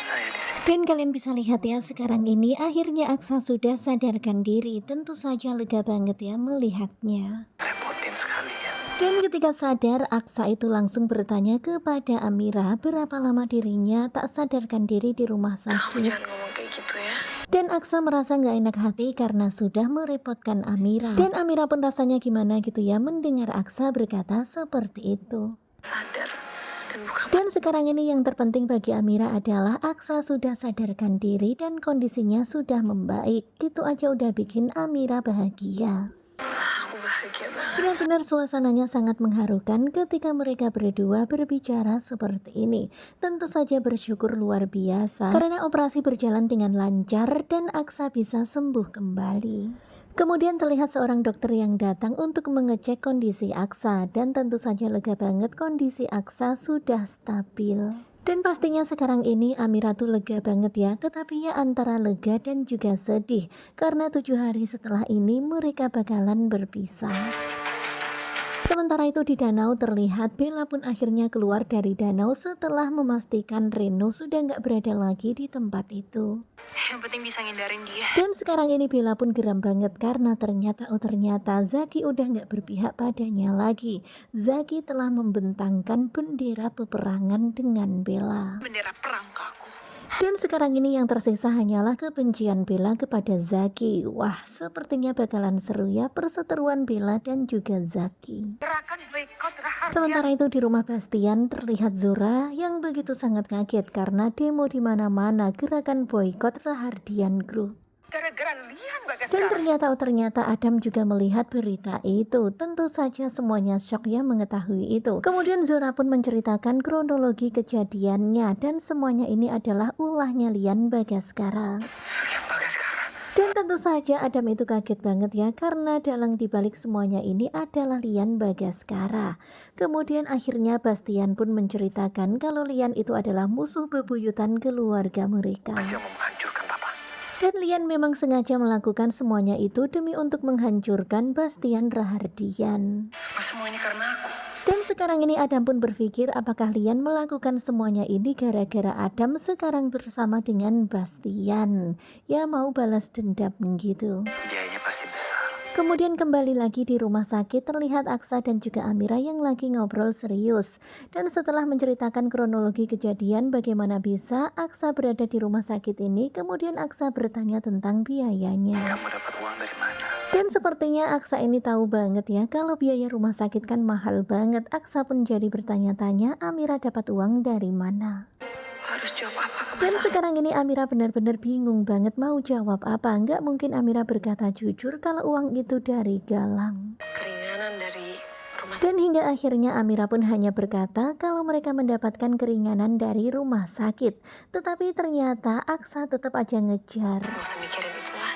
Saya di sini. Dan kalian bisa lihat ya, sekarang ini akhirnya Aksa sudah sadarkan diri. Tentu saja lega banget ya melihatnya. Repotin sekali ya. Dan ketika sadar, Aksa itu langsung bertanya kepada Amira berapa lama dirinya tak sadarkan diri di rumah Kamu sakit. jangan ngomong kayak gitu ya. Dan Aksa merasa nggak enak hati karena sudah merepotkan Amira. Dan Amira pun rasanya gimana gitu ya mendengar Aksa berkata seperti itu. Sadar dan buka Dan sekarang ini yang terpenting bagi Amira adalah Aksa sudah sadarkan diri dan kondisinya sudah membaik. Itu aja udah bikin Amira bahagia. Aku bahagia banget. Benar-benar suasananya sangat mengharukan ketika mereka berdua berbicara seperti ini. Tentu saja bersyukur luar biasa karena operasi berjalan dengan lancar dan Aksa bisa sembuh kembali. Kemudian terlihat seorang dokter yang datang untuk mengecek kondisi Aksa dan tentu saja lega banget kondisi Aksa sudah stabil. Dan pastinya sekarang ini Amira tuh lega banget ya, tetapi ya antara lega dan juga sedih karena 7 hari setelah ini mereka bakalan berpisah. Sementara itu di danau terlihat Bella pun akhirnya keluar dari danau setelah memastikan Reno sudah nggak berada lagi di tempat itu. Yang penting bisa ngindarin dia. Dan sekarang ini Bella pun geram banget karena ternyata Zaki udah nggak berpihak padanya lagi. Zaki telah membentangkan bendera peperangan dengan Bella. Bendera perang ke aku. Dan sekarang ini yang tersisa hanyalah kebencian Bella kepada Zaki. Wah, sepertinya bakalan seru ya perseteruan Bella dan juga Zaki. Gerakan boykot rahasia. Sementara itu di rumah Bastian terlihat Zora yang begitu sangat kaget karena demo di mana-mana gerakan boykot Rahardian Group. Gara-gara Lian Dan Bagaskara. ternyata Adam juga melihat berita itu. Tentu saja semuanya syok ya mengetahui itu. Kemudian Zora pun menceritakan kronologi kejadiannya dan semuanya ini adalah ulahnya Lian Bagaskara. Lian Bagaskara. Dan tentu saja Adam itu kaget banget ya karena dalang dibalik semuanya ini adalah Lian Bagaskara. Kemudian akhirnya Bastian pun menceritakan kalau Lian itu adalah musuh bebuyutan keluarga mereka. Dia mau menghancurkan papa. Dan Lian memang sengaja melakukan semuanya itu demi untuk menghancurkan Bastian Rahardian. Semua ini karena aku. Dan sekarang ini Adam pun berpikir apakah Lian melakukan semuanya ini gara-gara Adam sekarang bersama dengan Bastian. Ya mau balas dendam gitu. Biayanya pasti besar. Kemudian kembali lagi di rumah sakit terlihat Aksa dan juga Amira yang lagi ngobrol serius. Dan setelah menceritakan kronologi kejadian bagaimana bisa Aksa berada di rumah sakit ini, kemudian Aksa bertanya tentang biayanya. Kamu dapat uang dari mana? Dan sepertinya Aksa ini tahu banget ya kalau biaya rumah sakit kan mahal banget. Aksa pun jadi bertanya-tanya Amira dapat uang dari mana. Harus jawab apa ke Dan masalah? sekarang ini Amira benar-benar bingung banget mau jawab apa. Nggak mungkin Amira berkata jujur kalau uang itu dari Galang. Keringanan dari rumah sakit. Dan hingga akhirnya Amira pun hanya berkata kalau mereka mendapatkan keringanan dari rumah sakit. Tetapi ternyata Aksa tetap aja ngejar. Nggak usah mikirin itulah.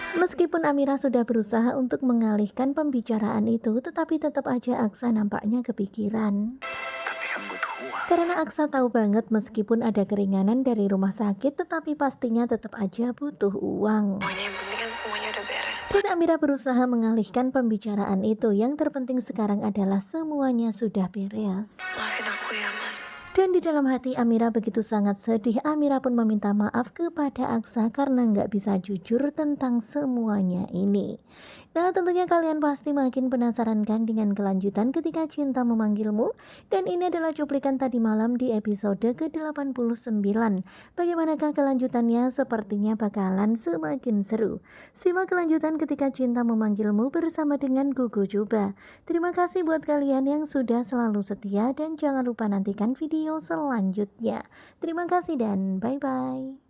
Meskipun Amira sudah berusaha untuk mengalihkan pembicaraan itu, tetapi tetap aja Aksa nampaknya kepikiran. Tapi kan butuh uang. Karena Aksa tahu banget meskipun ada keringanan dari rumah sakit, tetapi pastinya tetap aja butuh uang. Pokoknya yang penting kan semuanya udah beres. Dan Amira berusaha mengalihkan pembicaraan itu. Yang terpenting sekarang adalah semuanya sudah beres. Maafin aku ya mas. Dan di dalam hati Amira begitu sangat sedih. Amira pun meminta maaf kepada Aksa karena nggak bisa jujur tentang semuanya ini. Nah tentunya kalian pasti makin penasaran kan dengan kelanjutan ketika cinta memanggilmu. Dan ini adalah cuplikan tadi malam di episode ke-89. Bagaimanakah kelanjutannya? Sepertinya bakalan semakin seru. Simak kelanjutan ketika cinta memanggilmu bersama dengan Gugu Juba. Terima kasih buat kalian yang sudah selalu setia dan jangan lupa nantikan video selanjutnya. Terima kasih dan bye-bye.